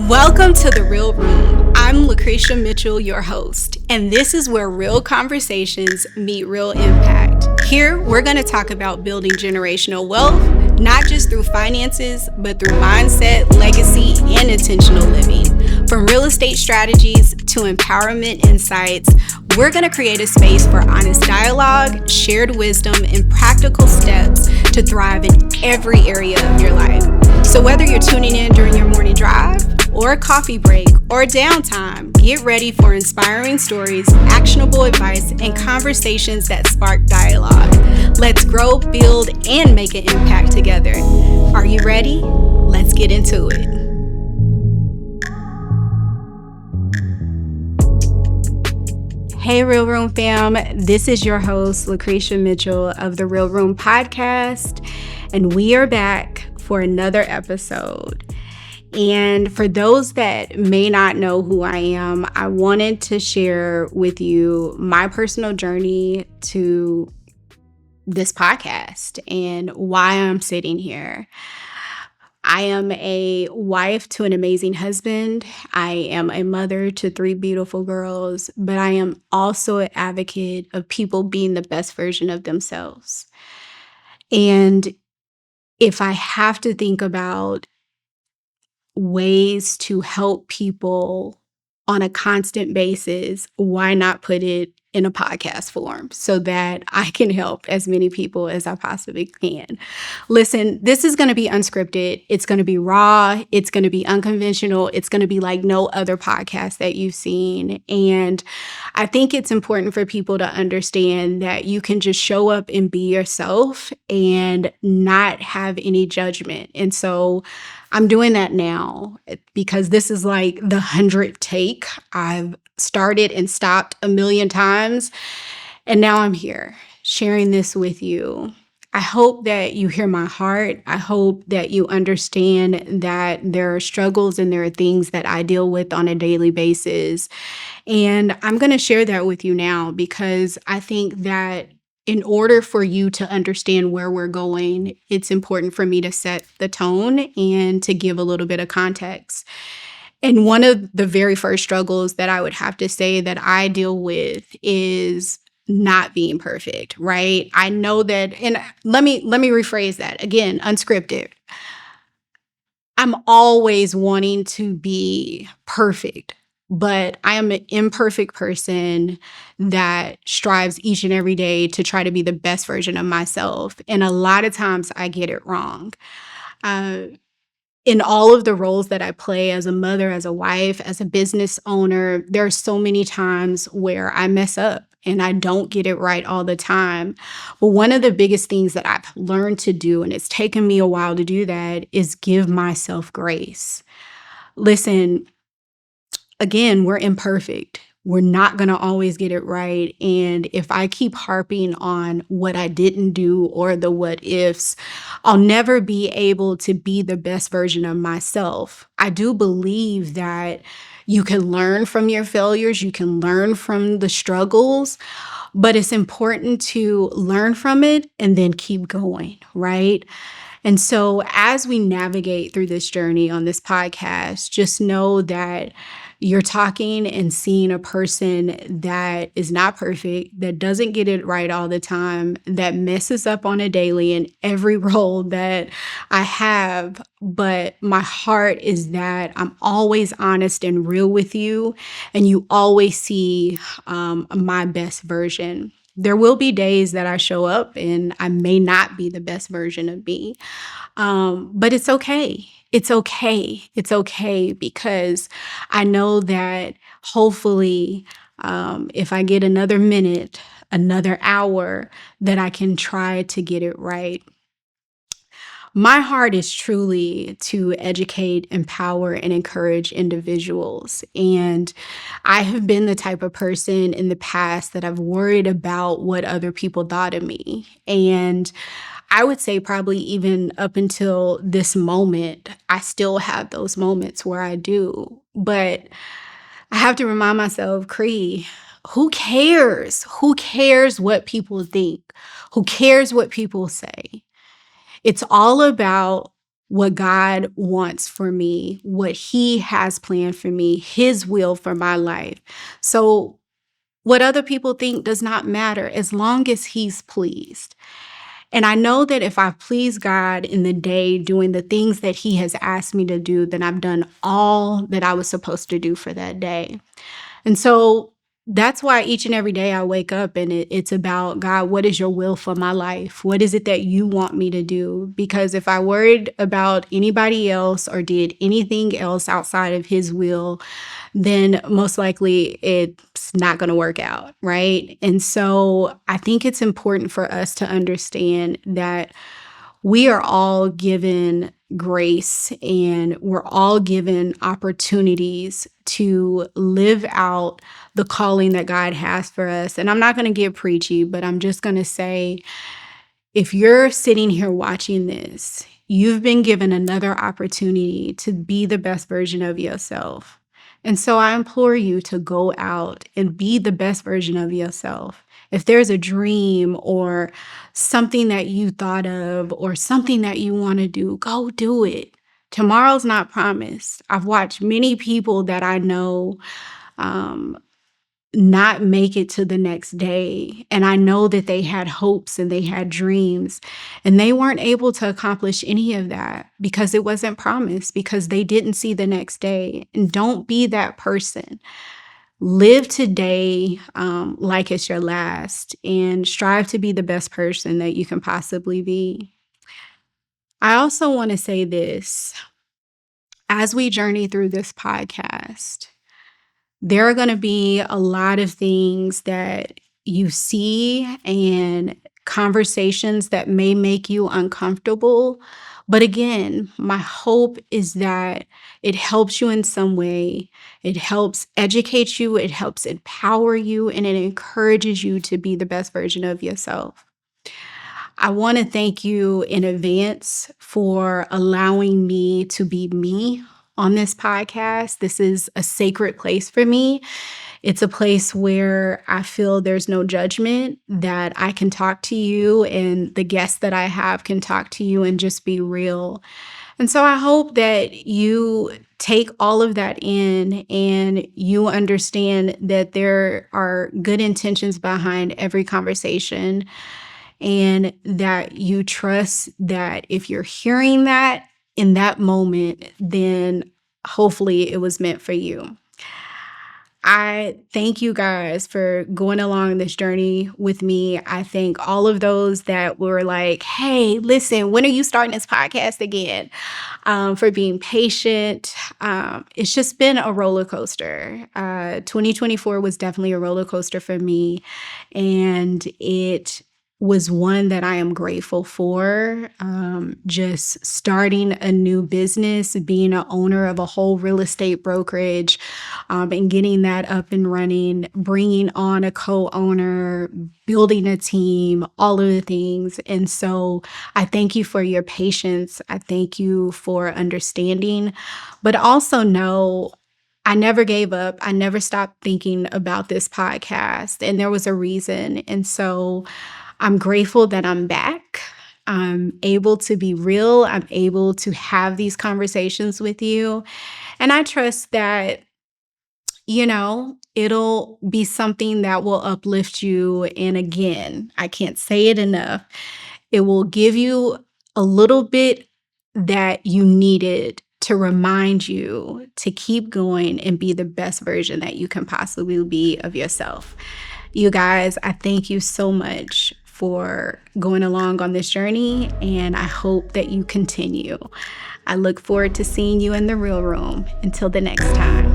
Welcome to The Real Room. I'm Lacretia Mitchell, your host, and this is where real conversations meet real impact. Here, we're going to talk about building generational wealth, not just through finances, but through mindset, legacy, and intentional living. From real estate strategies to empowerment insights, we're going to create a space for honest dialogue, shared wisdom, and practical steps to thrive in every area of your life. So whether you're tuning in during your morning drive, or a coffee break, or downtime, get ready for inspiring stories, actionable advice, and conversations that spark dialogue. Let's grow, build, and make an impact together. Are you ready? Let's get into it. Hey, Real Room fam. This is your host, Lacretia Mitchell of the Real Room podcast, and we are back for another episode. And for those that may not know who I am, I wanted to share with you my personal journey to this podcast and why I'm sitting here. I am a wife to an amazing husband. I am a mother to 3 beautiful girls, but I am also an advocate of people being the best version of themselves. And if I have to think about ways to help people on a constant basis, why not put it in a podcast form so that I can help as many people as I possibly can? Listen, this is going to be unscripted. It's going to be raw. It's going to be unconventional. It's going to be like no other podcast that you've seen. And I think it's important for people to understand that you can just show up and be yourself and not have any judgment. And so I'm doing that now because this is like the 100th take. I've started and stopped a million times, and now I'm here sharing this with you. I hope that you hear my heart. I hope that you understand that there are struggles and there are things that I deal with on a daily basis. And I'm going to share that with you now because I think that in order for you to understand where we're going, it's important for me to set the tone and to give a little bit of context. And one of the very first struggles that I would have to say that I deal with is not being perfect, right? I know that, and let me rephrase that again, unscripted. I'm always wanting to be perfect, but I am an imperfect person that strives each and every day to try to be the best version of myself. And a lot of times I get it wrong. In all of the roles that I play as a mother, as a wife, as a business owner, there are so many times where I mess up and I don't get it right all the time. But one of the biggest things that I've learned to do, and it's taken me a while to do that, is give myself grace. Listen, again, we're imperfect. We're not going to always get it right. And if I keep harping on what I didn't do or the what ifs, I'll never be able to be the best version of myself. I do believe that you can learn from your failures. You can learn from the struggles, but it's important to learn from it and then keep going, right? And so as we navigate through this journey on this podcast, just know that you're talking and seeing a person that is not perfect, that doesn't get it right all the time, that messes up on a daily in every role that I have. But my heart is that I'm always honest and real with you, and you always see my best version. There will be days that I show up and I may not be the best version of me, but it's okay. It's okay. It's okay because I know that hopefully if I get another minute, another hour, that I can try to get it right. My heart is truly to educate, empower, and encourage individuals. And I have been the type of person in the past that I've worried about what other people thought of me. And I would say probably even up until this moment, I still have those moments where I do. But I have to remind myself, Cree, who cares? Who cares what people think? Who cares what people say? It's all about what God wants for me, what He has planned for me, His will for my life. So what other people think does not matter as long as He's pleased. And I know that if I please God in the day doing the things that He has asked me to do, then I've done all that I was supposed to do for that day. And so that's why each and every day I wake up and it's about, God, what is your will for my life? What is it that you want me to do? Because if I worried about anybody else or did anything else outside of His will, then most likely it's not going to work out, right? And so I think it's important for us to understand that we are all given grace and we're all given opportunities to live out the calling that God has for us. And I'm not going to get preachy, but I'm just going to say, if you're sitting here watching this, you've been given another opportunity to be the best version of yourself. And so I implore you to go out and be the best version of yourself. If there's a dream or something that you thought of or something that you want to do, go do it. Tomorrow's not promised. I've watched many people that I know um, not make it to the next day. And I know that they had hopes and they had dreams, and they weren't able to accomplish any of that because it wasn't promised, because they didn't see the next day. And don't be that person. Live today like it's your last, and strive to be the best person that you can possibly be. I also want to say this as we journey through this podcast. There are going to be a lot of things that you see and conversations that may make you uncomfortable. But again, my hope is that it helps you in some way. It helps educate you, it helps empower you, and it encourages you to be the best version of yourself. I want to thank you in advance for allowing me to be me on this podcast. This is a sacred place for me. It's a place where I feel there's no judgment, that I can talk to you and the guests that I have can talk to you and just be real. And so I hope that you take all of that in and you understand that there are good intentions behind every conversation, and that you trust that if you're hearing that in that moment, then hopefully it was meant for you. I thank you guys for going along this journey with me. I thank all of those that were like, hey, listen, when are you starting this podcast again? For being patient. It's just been a roller coaster. 2024 was definitely a roller coaster for me. And it was one that I am grateful for. Just starting a new business, being an owner of a whole real estate brokerage, and getting that up and running, bringing on a co-owner, building a team, all of the things. And so I thank you for your patience. I thank you for understanding, but also know I never gave up. I never stopped thinking about this podcast, and there was a reason. And so I'm grateful that I'm back. I'm able to be real. I'm able to have these conversations with you. And I trust that, it'll be something that will uplift you. And again, I can't say it enough. It will give you a little bit that you needed to remind you to keep going and be the best version that you can possibly be of yourself. You guys, I thank you so much for going along on this journey, and I hope that you continue. I look forward to seeing you in the real room. Until the next time.